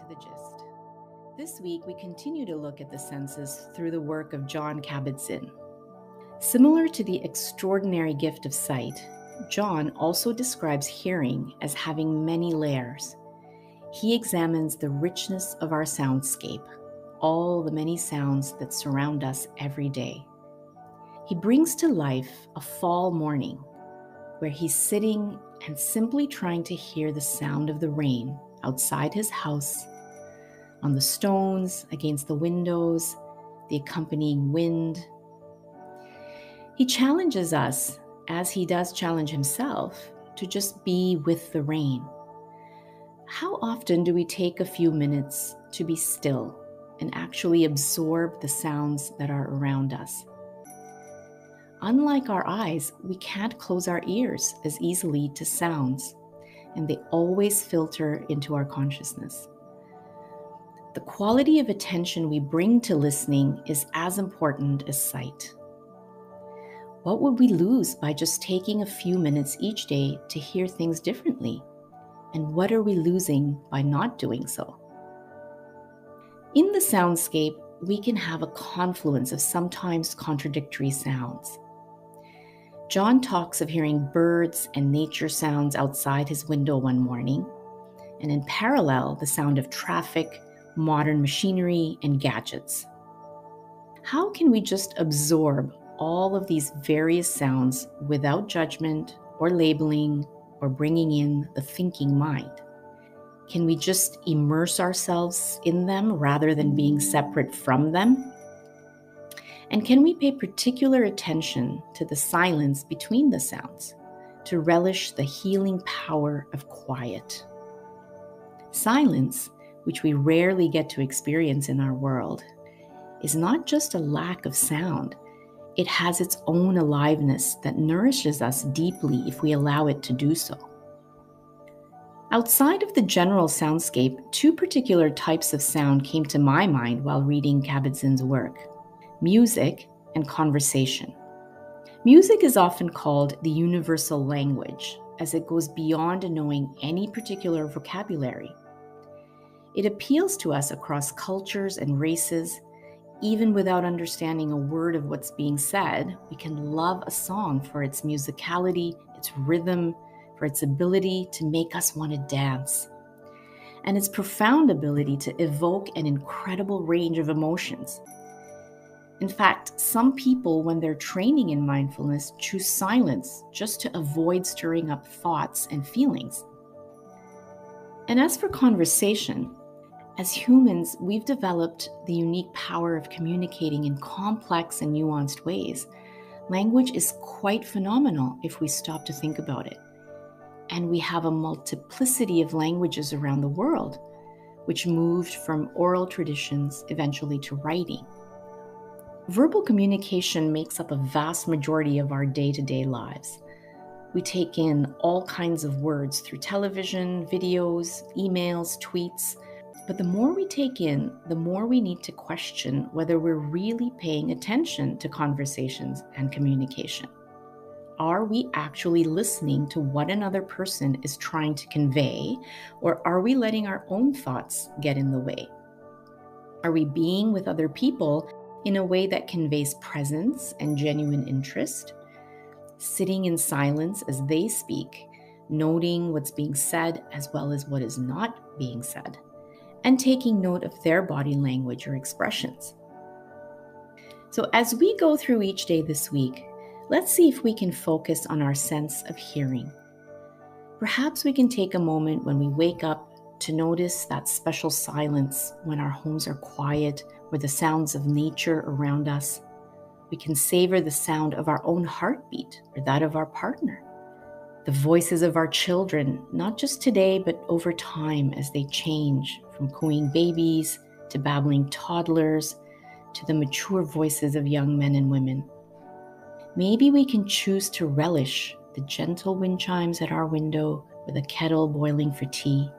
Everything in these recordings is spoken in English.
to The Gist. This week, we continue to look at the senses through the work of John Kabat Zinn. Similar to the extraordinary gift of sight, John also describes hearing as having many layers. He examines the richness of our soundscape, all the many sounds that surround us every day. He brings to life a fall morning where he's sitting and simply trying to hear the sound of the rain outside his house, on the stones, against the windows, the accompanying wind. He challenges us, as he does challenge himself, to just be with the rain. How often do we take a few minutes to be still and actually absorb the sounds that are around us? Unlike our eyes, we can't close our ears as easily to sounds, and they always filter into our consciousness. The quality of attention we bring to listening is as important as sight. What would we lose by just taking a few minutes each day to hear things differently? And what are we losing by not doing so? In the soundscape, we can have a confluence of sometimes contradictory sounds. John talks of hearing birds and nature sounds outside his window one morning, and in parallel, the sound of traffic, modern machinery, and gadgets. How can we just absorb all of these various sounds without judgment or labeling or bringing in the thinking mind? Can we just immerse ourselves in them rather than being separate from them? And can we pay particular attention to the silence between the sounds to relish the healing power of quiet? Silence, which we rarely get to experience in our world, is not just a lack of sound. It has its own aliveness that nourishes us deeply if we allow it to do so. Outside of the general soundscape, two particular types of sound came to my mind while reading Kabat Zinn's work: music and conversation. Music is often called the universal language, as it goes beyond knowing any particular vocabulary. It appeals to us across cultures and races. Even without understanding a word of what's being said, we can love a song for its musicality, its rhythm, for its ability to make us want to dance, and its profound ability to evoke an incredible range of emotions. In fact, some people, when they're training in mindfulness, choose silence just to avoid stirring up thoughts and feelings. And as for conversation, as humans, we've developed the unique power of communicating in complex and nuanced ways. Language is quite phenomenal if we stop to think about it. And we have a multiplicity of languages around the world, which moved from oral traditions eventually to writing. Verbal communication makes up a vast majority of our day-to-day lives. We take in all kinds of words through television, videos, emails, tweets. But the more we take in, the more we need to question whether we're really paying attention to conversations and communication. Are we actually listening to what another person is trying to convey, or are we letting our own thoughts get in the way? Are we being with other people in a way that conveys presence and genuine interest? Sitting in silence as they speak, noting what's being said as well as what is not being said, and taking note of their body language or expressions. So as we go through each day this week, let's see if we can focus on our sense of hearing. Perhaps we can take a moment when we wake up to notice that special silence when our homes are quiet or the sounds of nature around us. We can savor the sound of our own heartbeat or that of our partner. The voices of our children, not just today, but over time as they change from cooing babies to babbling toddlers to the mature voices of young men and women. Maybe we can choose to relish the gentle wind chimes at our window with a kettle boiling for tea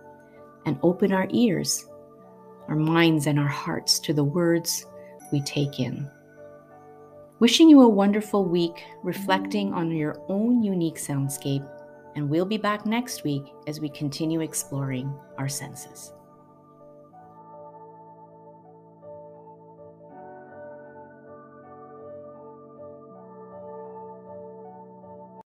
and open our ears, our minds and our hearts to the words we take in. Wishing you a wonderful week, reflecting on your own unique soundscape, and we'll be back next week as we continue exploring our senses.